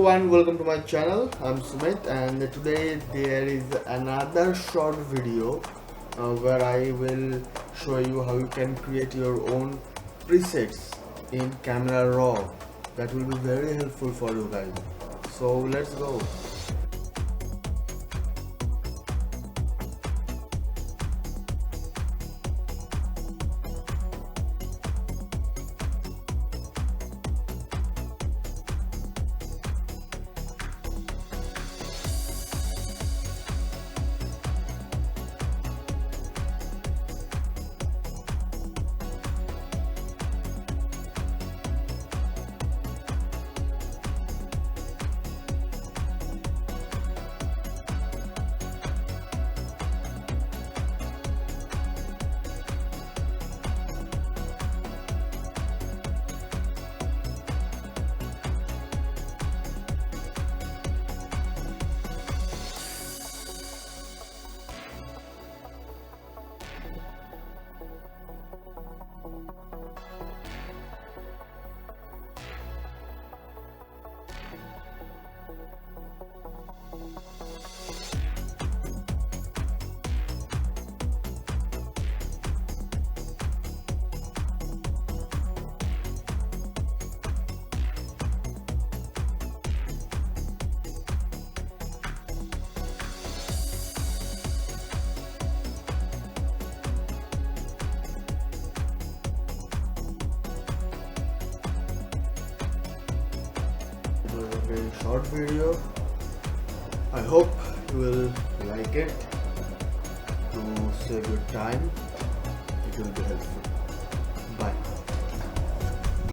everyone, welcome to my channel. I'm Sumit and today there is another short video where I will show you how you can create your own presets in cameraraw. That will be very helpful for you guys. So let's go. It was a very short video. I hope you will like it. To save your time, it will be helpful.